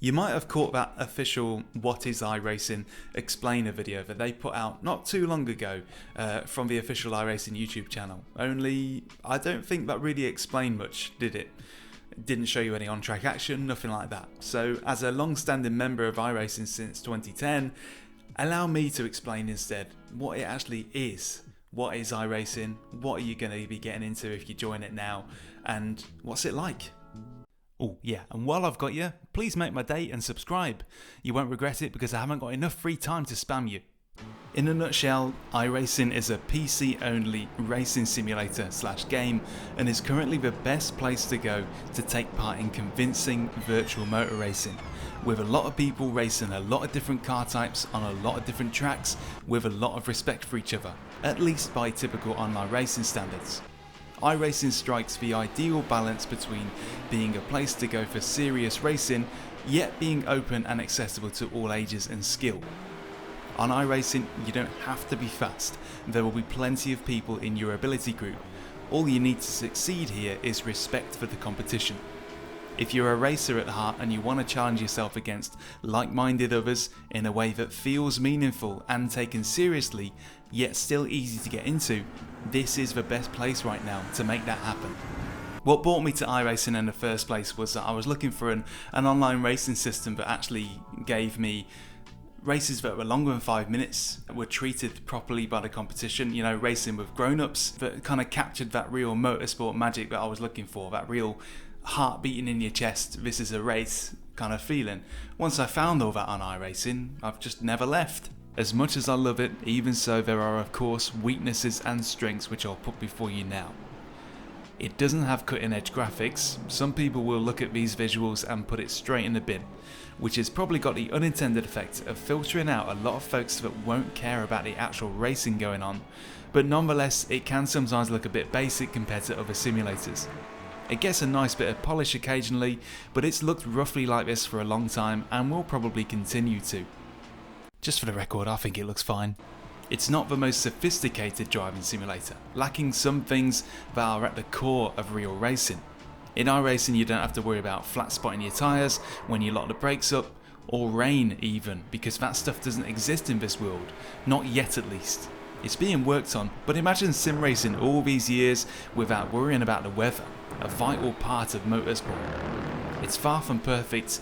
You might have caught that official What is iRacing explainer video that they put out not too long ago from the official iRacing YouTube channel. Only I don't think that really explained much, did it? It didn't show you any on-track action, nothing like that. So as a long-standing member of iRacing since 2010, allow me to explain instead what it actually is. What is iRacing? What are you going to be getting into if you join it now? And what's it like? Oh yeah, and while I've got you, please make my day and subscribe. You won't regret it because I haven't got enough free time to spam you. In a nutshell, iRacing is a PC-only racing simulator/game and is currently the best place to go to take part in convincing virtual motor racing, with a lot of people racing a lot of different car types on a lot of different tracks with a lot of respect for each other, at least by typical online racing standards. iRacing strikes the ideal balance between being a place to go for serious racing, yet being open and accessible to all ages and skill. On iRacing, you don't have to be fast. There will be plenty of people in your ability group. All you need to succeed here is respect for the competition. If you're a racer at heart and you want to challenge yourself against like-minded others in a way that feels meaningful and taken seriously, yet still easy to get into, this is the best place right now to make that happen. What brought me to iRacing in the first place was that I was looking for an online racing system that actually gave me races that were longer than 5 minutes, were treated properly by the competition, you know, racing with grown-ups, that kind of captured that real motorsport magic that I was looking for, that real heart beating in your chest, this is a race kind of feeling. Once I found all that on iRacing, I've just never left. As much as I love it, even so there are of course weaknesses and strengths which I'll put before you now. It doesn't have cutting edge graphics. Some people will look at these visuals and put it straight in the bin, which has probably got the unintended effect of filtering out a lot of folks that won't care about the actual racing going on, but nonetheless it can sometimes look a bit basic compared to other simulators. It gets a nice bit of polish occasionally, but it's looked roughly like this for a long time and will probably continue to. Just for the record, I think it looks fine. It's not the most sophisticated driving simulator, lacking some things that are at the core of real racing. In iRacing you don't have to worry about flat spotting your tyres when you lock the brakes up, or rain even, because that stuff doesn't exist in this world, not yet at least. It's being worked on, but imagine sim racing all these years without worrying about the weather, a vital part of motorsport. It's far from perfect,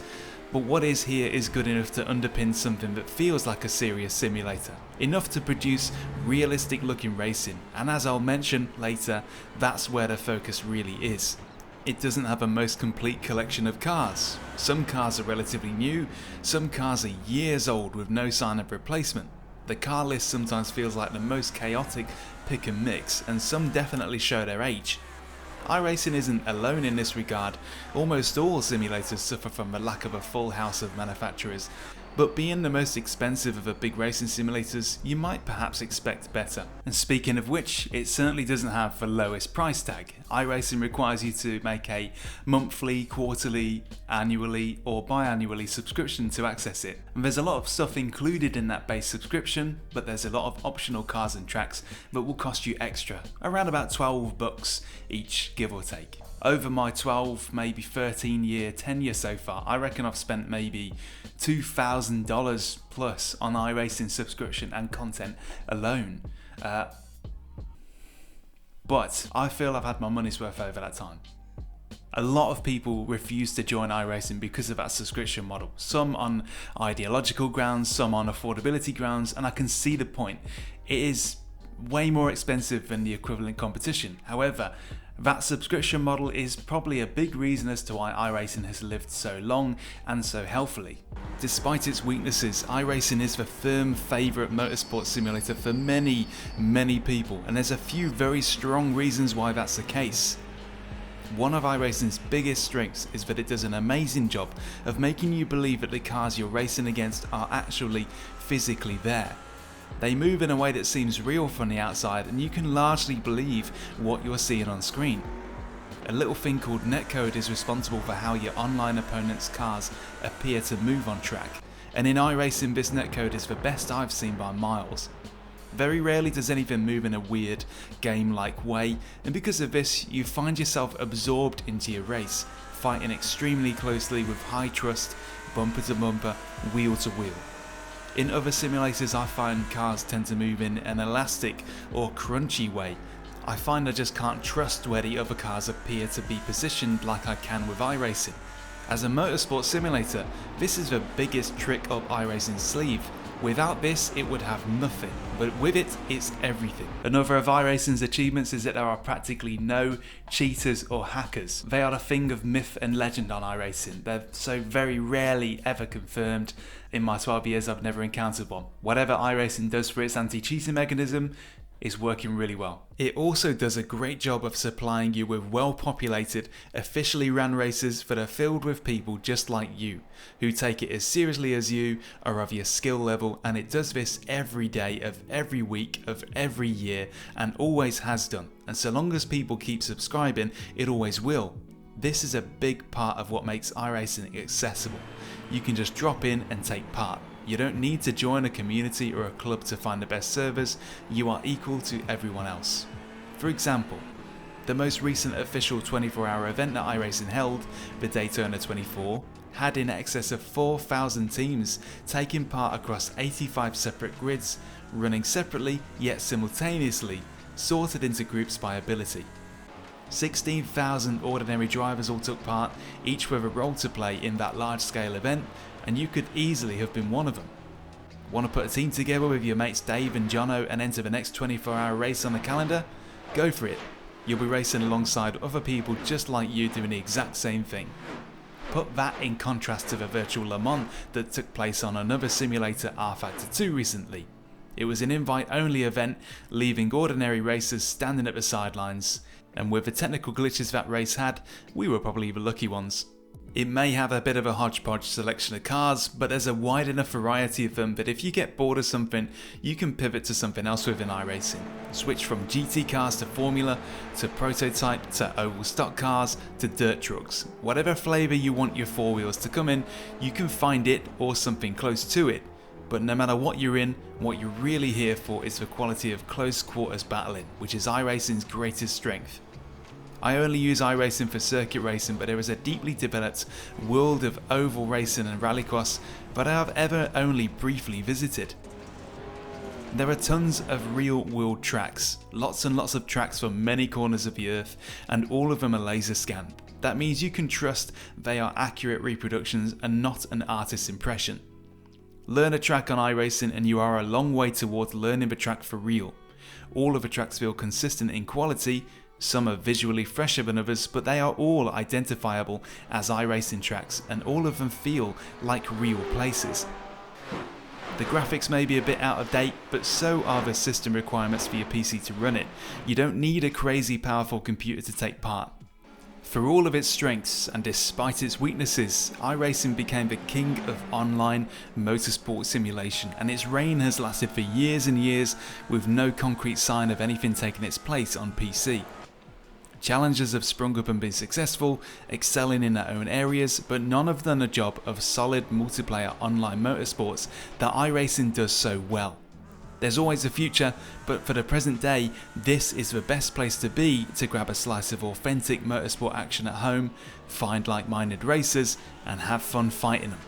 but what is here is good enough to underpin something that feels like a serious simulator, enough to produce realistic looking racing, and as I'll mention later, that's where the focus really is. It doesn't have a most complete collection of cars. Some cars are relatively new, some cars are years old with no sign of replacement. The car list sometimes feels like the most chaotic pick and mix, and some definitely show their age. iRacing isn't alone in this regard. Almost all simulators suffer from the lack of a full house of manufacturers, but being the most expensive of the big racing simulators, you might perhaps expect better. And speaking of which, it certainly doesn't have the lowest price tag. iRacing requires you to make a monthly, quarterly, annually or biannually subscription to access it. And there's a lot of stuff included in that base subscription, but there's a lot of optional cars and tracks that will cost you extra, around about $12 each, give or take. Over my 12, maybe 13 year tenure so far, I reckon I've spent maybe $2,000 plus on iRacing subscription and content alone. But I feel I've had my money's worth over that time. A lot of people refuse to join iRacing because of that subscription model, some on ideological grounds, some on affordability grounds, and I can see the point. It is way more expensive than the equivalent competition. However, that subscription model is probably a big reason as to why iRacing has lived so long and so healthily. Despite its weaknesses, iRacing is the firm favourite motorsport simulator for many, many people, and there's a few very strong reasons why that's the case. One of iRacing's biggest strengths is that it does an amazing job of making you believe that the cars you're racing against are actually physically there. They move in a way that seems real from the outside, and you can largely believe what you're seeing on screen. A little thing called Netcode is responsible for how your online opponent's cars appear to move on track, and in iRacing this netcode is the best I've seen by miles. Very rarely does anything move in a weird, game-like way, and because of this you find yourself absorbed into your race, fighting extremely closely with high trust, bumper to bumper, wheel to wheel. In other simulators, I find cars tend to move in an elastic or crunchy way. I find I just can't trust where the other cars appear to be positioned like I can with iRacing. As a motorsport simulator, this is the biggest trick up iRacing's sleeve. Without this, it would have nothing, but with it, it's everything. Another of iRacing's achievements is that there are practically no cheaters or hackers. They are a thing of myth and legend on iRacing. They're so very rarely ever confirmed. In my 12 years, I've never encountered one. Whatever iRacing does for its anti-cheating mechanism is working really well. It also does a great job of supplying you with well-populated, officially ran races that are filled with people just like you, who take it as seriously as you, are of your skill level, and it does this every day of every week of every year, and always has done. And so long as people keep subscribing, it always will. This is a big part of what makes iRacing accessible. You can just drop in and take part. You don't need to join a community or a club to find the best servers, you are equal to everyone else. For example, the most recent official 24-hour event that iRacing held, the Daytona 24, had in excess of 4,000 teams taking part across 85 separate grids, running separately yet simultaneously, sorted into groups by ability. 16,000 ordinary drivers all took part, each with a role to play in that large-scale event, and you could easily have been one of them. Want to put a team together with your mates Dave and Jono and enter the next 24-hour race on the calendar? Go for it. You'll be racing alongside other people just like you doing the exact same thing. Put that in contrast to the virtual Le Mans that took place on another simulator, rFactor 2 recently. It was an invite-only event, leaving ordinary racers standing at the sidelines, and with the technical glitches that race had, we were probably the lucky ones. It may have a bit of a hodgepodge selection of cars, but there's a wide enough variety of them that if you get bored of something, you can pivot to something else within iRacing. Switch from GT cars to Formula, to prototype, to oval stock cars, to dirt trucks. Whatever flavour you want your four wheels to come in, you can find it or something close to it. But no matter what you're in, what you're really here for is the quality of close quarters battling, which is iRacing's greatest strength. I only use iRacing for circuit racing, but there is a deeply developed world of oval racing and rallycross that I have ever only briefly visited. There are tons of real world tracks, lots and lots of tracks from many corners of the earth, and all of them are laser scanned. That means you can trust they are accurate reproductions and not an artist's impression. Learn a track on iRacing and you are a long way towards learning the track for real. All of the tracks feel consistent in quality. Some are visually fresher than others, but they are all identifiable as iRacing tracks, and all of them feel like real places. The graphics may be a bit out of date, but so are the system requirements for your PC to run it. You don't need a crazy powerful computer to take part. For all of its strengths and despite its weaknesses, iRacing became the king of online motorsport simulation, and its reign has lasted for years and years with no concrete sign of anything taking its place on PC. Challengers have sprung up and been successful, excelling in their own areas, but none have done a job of solid multiplayer online motorsports that iRacing does so well. There's always a future, but for the present day, this is the best place to be to grab a slice of authentic motorsport action at home, find like-minded racers, and have fun fighting them.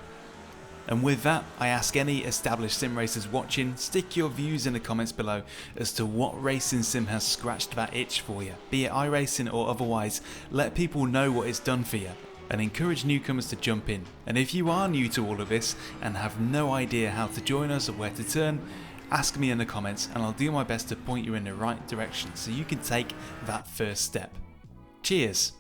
And with that, I ask any established sim racers watching, stick your views in the comments below as to what racing sim has scratched that itch for you. Be it iRacing or otherwise, let people know what it's done for you, and encourage newcomers to jump in. And if you are new to all of this and have no idea how to join us or where to turn, ask me in the comments and I'll do my best to point you in the right direction so you can take that first step. Cheers!